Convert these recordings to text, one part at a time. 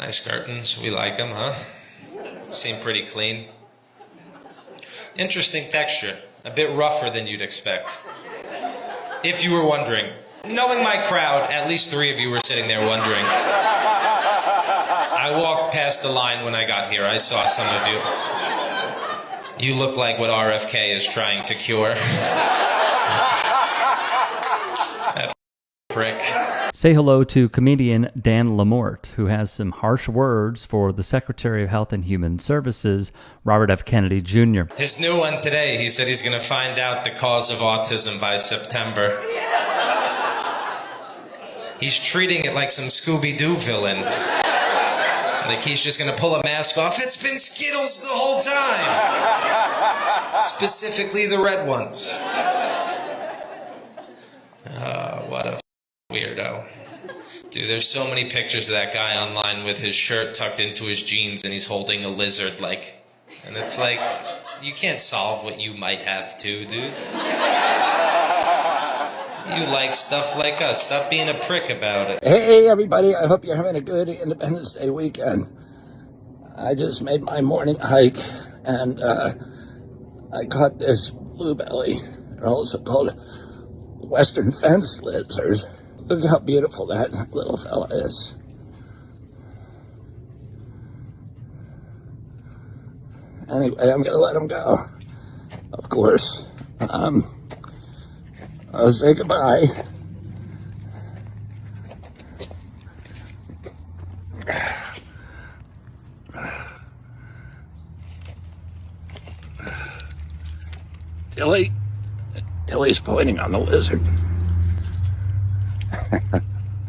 Nice curtains. We like them, huh? Seem pretty clean. Interesting texture. A bit rougher than you'd expect. If you were wondering. Knowing my crowd, at least 3 of you were sitting there wondering. I walked past the line when I got here. I saw some of you. You look like what RFK is trying to cure. That prick. Say hello to comedian Dan Lamort, who has some harsh words for the Secretary of Health and Human Services, Robert F. Kennedy Jr. His new one today, he said he's going to find out the cause of autism by September. He's treating it like some Scooby-Doo villain. Like he's just going to pull a mask off. It's been Skittles the whole time. Specifically the red ones. What a weirdo. Dude, there's so many pictures of that guy online with his shirt tucked into his jeans and he's holding a lizard, like, and it's like, you can't solve what you might have to, dude. You like stuff like us. Stop being a prick about it. Hey, everybody. I hope you're having a good Independence Day weekend. I just made my morning hike, and I caught this bluebelly. They're also called Western fence lizards. Look how beautiful that little fella is. Anyway, I'm going to let him go. Of course. I'll say goodbye. Tilly's pointing on the lizard.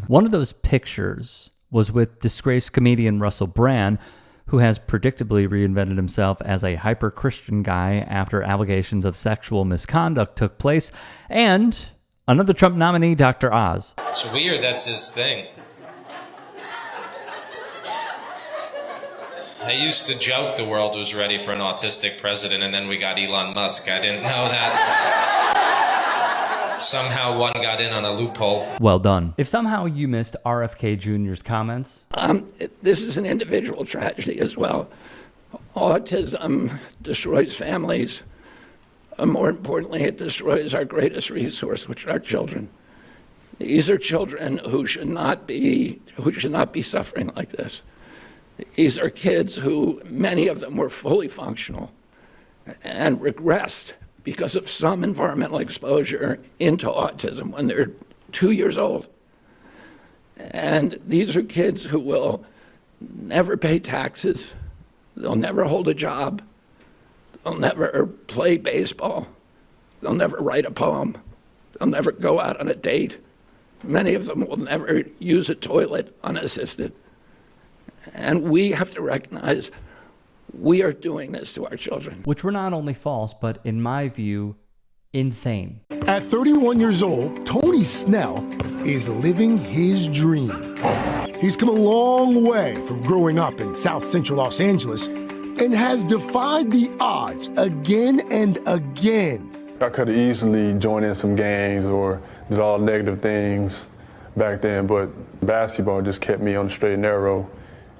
One of those pictures was with disgraced comedian Russell Brand, who has predictably reinvented himself as a hyper-Christian guy after allegations of sexual misconduct took place, and another Trump nominee, Dr. Oz. It's weird that's his thing. I used to joke the world was ready for an autistic president, and then we got Elon Musk. I didn't know that. Somehow one got in on a loophole. Well done. If somehow you missed RFK Jr.'s comments... This is an individual tragedy as well. Autism destroys families. More importantly, it destroys our greatest resource, which are our children. These are children who should not be suffering like this. These are kids who, many of them were fully functional and regressed because of some environmental exposure into autism when they're 2 years old. And these are kids who will never pay taxes. They'll never hold a job. They'll never play baseball. They'll never write a poem. They'll never go out on a date. Many of them will never use a toilet unassisted. And we have to recognize we are doing this to our children. Which were not only false, but in my view, insane. At 31 years old, Tony Snell is living his dream. He's come a long way from growing up in South Central Los Angeles and has defied the odds again and again. I could have easily joined in some gangs or did all negative things back then, but basketball just kept me on the straight and narrow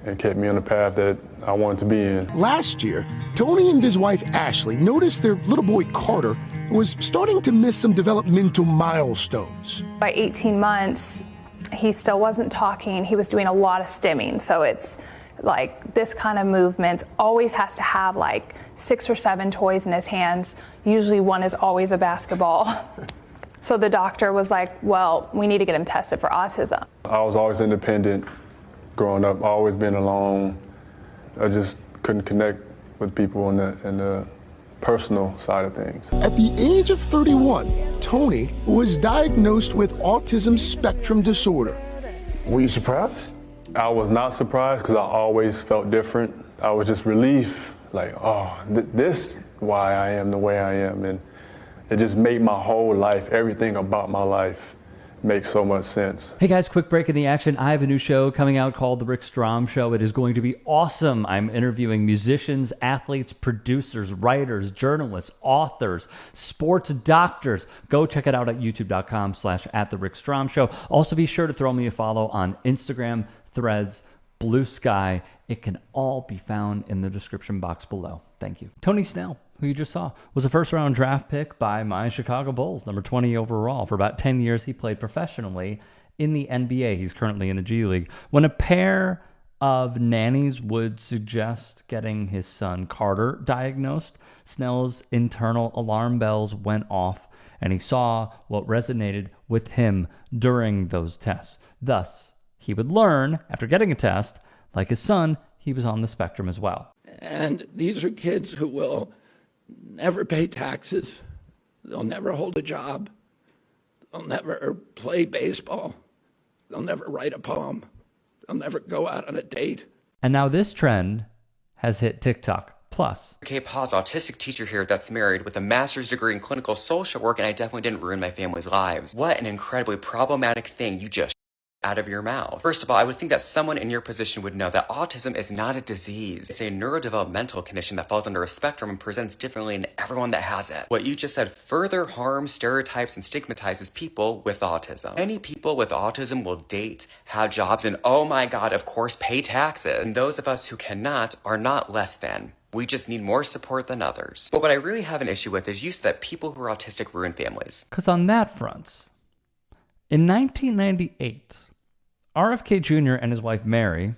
and kept me on the path that I wanted to be in. Last year, Tony and his wife Ashley noticed their little boy Carter was starting to miss some developmental milestones. By 18 months, he still wasn't talking. He was doing a lot of stimming. So it's like this kind of movement always has to have like 6 or 7 toys in his hands. Usually one is always a basketball. So the doctor was like, well, we need to get him tested for autism. I was always independent growing up, always been alone. I just couldn't connect with people in the personal side of things. At the age of 31, Tony was diagnosed with autism spectrum disorder. Were you surprised? I was not surprised because I always felt different. I was just relief, like, oh, this is why I am the way I am. And it just made my whole life, everything about my life, makes so much sense. Hey guys, quick break in the action. I have a new show coming out called The Rick Strom Show. It is going to be awesome. I'm interviewing musicians, athletes, producers, writers, journalists, authors, sports doctors. Go check it out at youtube.com/@TheRickStrom Show. Also be sure to throw me a follow on Instagram, Threads, blue sky. It can all be found in the description box below. Thank you. Tony Snell, who you just saw, was a first-round draft pick by my Chicago Bulls, number 20 overall. For about 10 years, he played professionally in the NBA. He's currently in the G League. When a pair of nannies would suggest getting his son Carter diagnosed, Snell's internal alarm bells went off, and he saw what resonated with him during those tests. Thus, he would learn, after getting a test, like his son, he was on the spectrum as well. And these are kids who will never pay taxes. They'll never hold a job. They'll never play baseball. They'll never write a poem. They'll never go out on a date. And now this trend has hit TikTok. Plus, Okay, pause. Autistic teacher here that's married with a master's degree in clinical social work, and I definitely didn't ruin my family's lives. What an incredibly problematic thing you just out of your mouth. First of all, I would think that someone in your position would know that autism is not a disease. It's a neurodevelopmental condition that falls under a spectrum and presents differently in everyone that has it. What you just said further harms, stereotypes, and stigmatizes people with autism. Many people with autism will date, have jobs, and oh my god, of course, pay taxes. And those of us who cannot are not less than. We just need more support than others. But what I really have an issue with is you said that people who are autistic ruin families. because on that front, in 1998, RFK Jr. and his wife Mary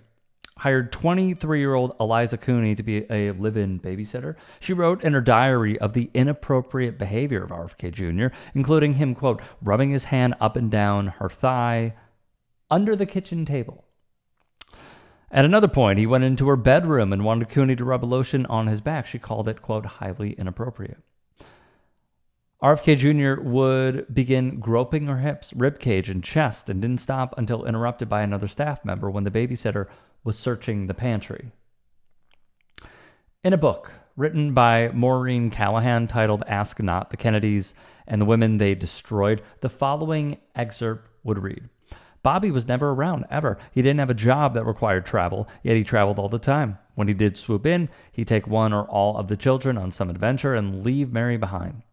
hired 23-year-old Eliza Cooney to be a live-in babysitter. She wrote in her diary of the inappropriate behavior of RFK Jr., including him, quote, rubbing his hand up and down her thigh under the kitchen table. At another point, he went into her bedroom and wanted Cooney to rub lotion on his back. She called it, quote, highly inappropriate. RFK Jr. would begin groping her hips, ribcage, and chest, and didn't stop until interrupted by another staff member when the babysitter was searching the pantry. In a book written by Maureen Callahan titled Ask Not the Kennedys and the Women They Destroyed, the following excerpt would read, Bobby was never around, ever. He didn't have a job that required travel, yet he traveled all the time. When he did swoop in, he'd take one or all of the children on some adventure and leave Mary behind.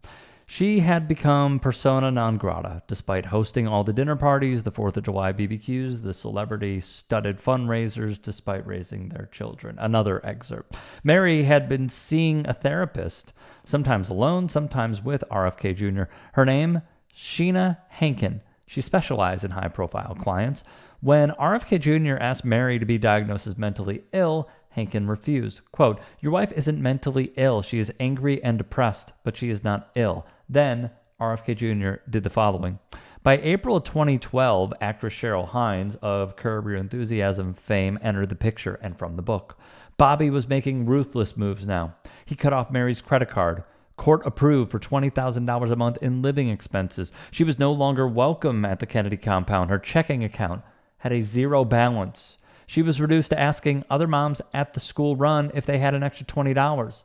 She had become persona non grata, despite hosting all the dinner parties, the 4th of July BBQs, the celebrity-studded fundraisers, despite raising their children. Another excerpt. Mary had been seeing a therapist, sometimes alone, sometimes with RFK Jr. Her name, Sheena Hankin. She specialized in high-profile clients. When RFK Jr. asked Mary to be diagnosed as mentally ill, Hankin refused. Quote, your wife isn't mentally ill. She is angry and depressed, but she is not ill. Then RFK Jr. did the following. By April of 2012, actress Cheryl Hines of Curb Your Enthusiasm fame entered the picture, and from the book. Bobby was making ruthless moves now. He cut off Mary's credit card. Court approved for $20,000 a month in living expenses. She was no longer welcome at the Kennedy compound. Her checking account had a zero balance. She was reduced to asking other moms at the school run if they had an extra $20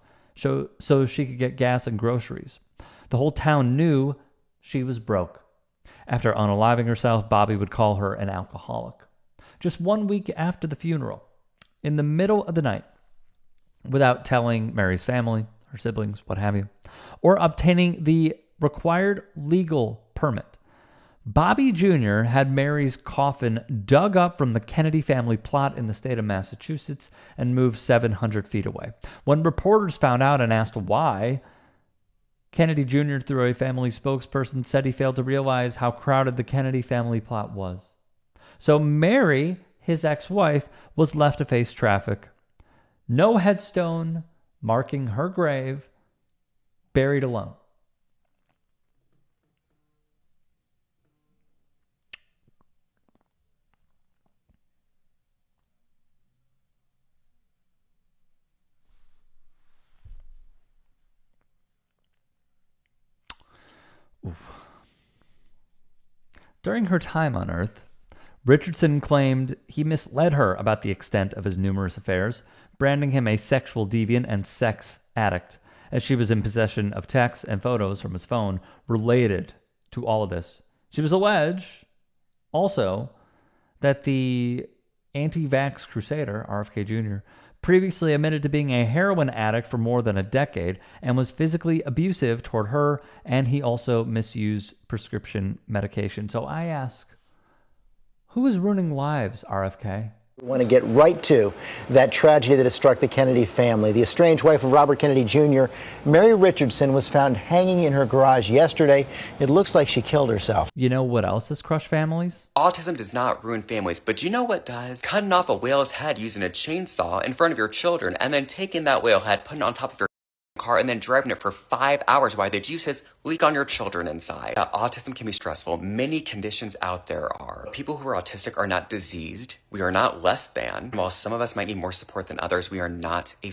so she could get gas and groceries. The whole town knew she was broke. After unaliving herself, Bobby would call her an alcoholic. Just 1 week after the funeral, in the middle of the night, without telling Mary's family, her siblings, what have you, or obtaining the required legal permit, Bobby Jr. had Mary's coffin dug up from the Kennedy family plot in the state of Massachusetts and moved 700 feet away. When reporters found out and asked why, Kennedy Jr., through a family spokesperson, said he failed to realize how crowded the Kennedy family plot was. So Mary, his ex-wife, was left to face traffic. No headstone marking her grave, buried alone. During her time on Earth, Richardson claimed he misled her about the extent of his numerous affairs, branding him a sexual deviant and sex addict, as she was in possession of texts and photos from his phone related to all of this. She was alleged, also, that the anti-vax crusader, RFK Jr., previously admitted to being a heroin addict for more than a decade and was physically abusive toward her, and he also misused prescription medication. So I ask, who is ruining lives, RFK? We want to get right to that tragedy that has struck the Kennedy family. The estranged wife of Robert Kennedy Jr., Mary Richardson, was found hanging in her garage yesterday. It looks like she killed herself. You know what else has crushed families? Autism does not ruin families, but you know what does? Cutting off a whale's head using a chainsaw in front of your children and then taking that whale head, putting it on top of your car and then driving it for 5 hours while the juices leak on your children inside. Autism can be stressful. Many conditions out there are. People who are autistic are not diseased. We are not less than. While some of us might need more support than others, we are not a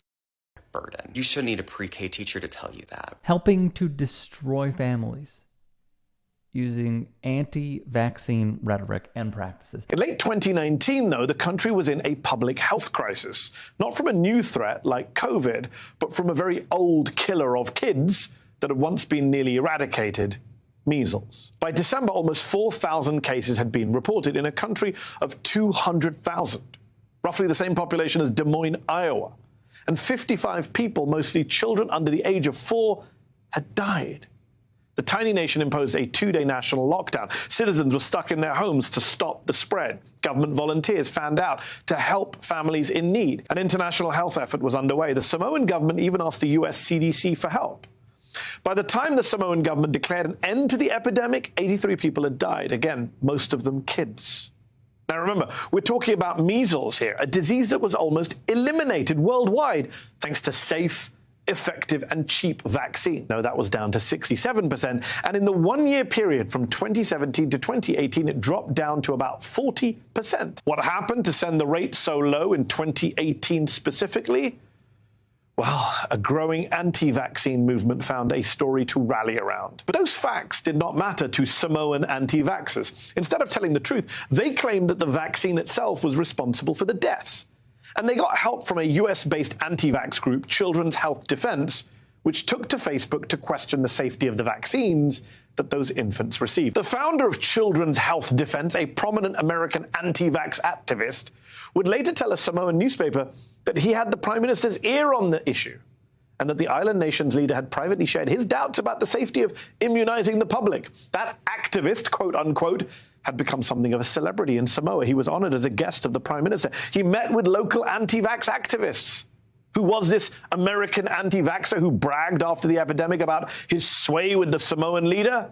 burden. You shouldn't need a pre-K teacher to tell you that. Helping to destroy families using anti-vaccine rhetoric and practices. In late 2019, though, the country was in a public health crisis, not from a new threat like COVID, but from a very old killer of kids that had once been nearly eradicated, measles. By December, almost 4,000 cases had been reported in a country of 200,000, roughly the same population as Des Moines, Iowa. And 55 people, mostly children under the age of 4, had died. The tiny nation imposed a 2-day national lockdown. Citizens were stuck in their homes to stop the spread. Government volunteers fanned out to help families in need. An international health effort was underway. The Samoan government even asked the US CDC for help. By the time the Samoan government declared an end to the epidemic, 83 people had died. Again, most of them kids. Now remember, we're talking about measles here, a disease that was almost eliminated worldwide thanks to safe, effective and cheap vaccine. No, that was down to 67%. And in the 1-year period from 2017 to 2018, it dropped down to about 40%. What happened to send the rate so low in 2018 specifically? Well, a growing anti-vaccine movement found a story to rally around. But those facts did not matter to Samoan anti-vaxxers. Instead of telling the truth, they claimed that the vaccine itself was responsible for the deaths. And they got help from a US-based anti-vax group, Children's Health Defense, which took to Facebook to question the safety of the vaccines that those infants received. The founder of Children's Health Defense, a prominent American anti-vax activist, would later tell a Samoan newspaper that he had the Prime Minister's ear on the issue and that the island nation's leader had privately shared his doubts about the safety of immunizing the public. That activist, quote unquote, had become something of a celebrity in Samoa. He was honored as a guest of the Prime Minister. He met with local anti-vax activists. Who was this American anti-vaxxer who bragged after the epidemic about his sway with the Samoan leader?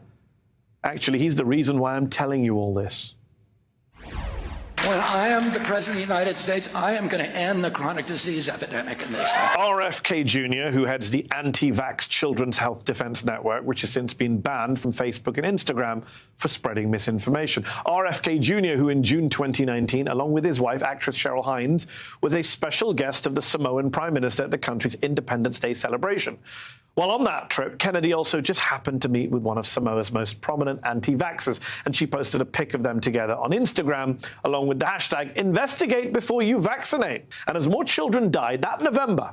Actually, he's the reason why I'm telling you all this. When I am the President of the United States, I am going to end the chronic disease epidemic in this country. RFK Jr., who heads the anti-vax Children's Health Defense Network, which has since been banned from Facebook and Instagram for spreading misinformation. RFK Jr., who in June 2019, along with his wife, actress Cheryl Hines, was a special guest of the Samoan Prime Minister at the country's Independence Day celebration. While on that trip, Kennedy also just happened to meet with one of Samoa's most prominent anti-vaxxers, and she posted a pic of them together on Instagram, along with the hashtag #InvestigateBeforeYouVaccinate. And as more children died that November,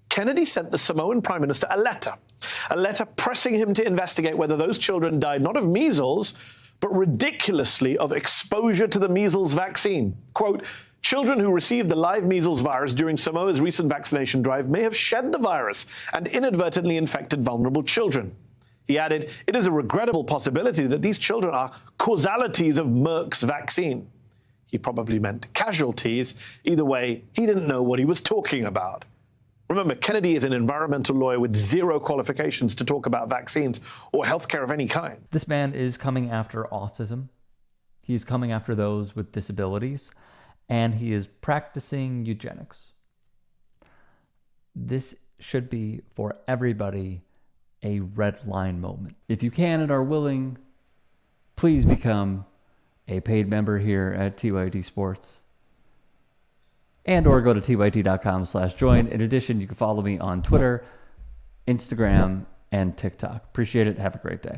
Kennedy sent the Samoan Prime Minister a letter pressing him to investigate whether those children died not of measles, but ridiculously of exposure to the measles vaccine. Quote, children who received the live measles virus during Samoa's recent vaccination drive may have shed the virus and inadvertently infected vulnerable children. He added, it is a regrettable possibility that these children are causalities of Merck's vaccine. He probably meant casualties. Either way, he didn't know what he was talking about. Remember, Kennedy is an environmental lawyer with zero qualifications to talk about vaccines or healthcare of any kind. This man is coming after autism. He's coming after those with disabilities. And he is practicing eugenics. This should be, for everybody, a red line moment. If you can and are willing, please become a paid member here at TYT Sports. And or go to tyt.com/join. In addition, you can follow me on Twitter, Instagram, and TikTok. Appreciate it. Have a great day.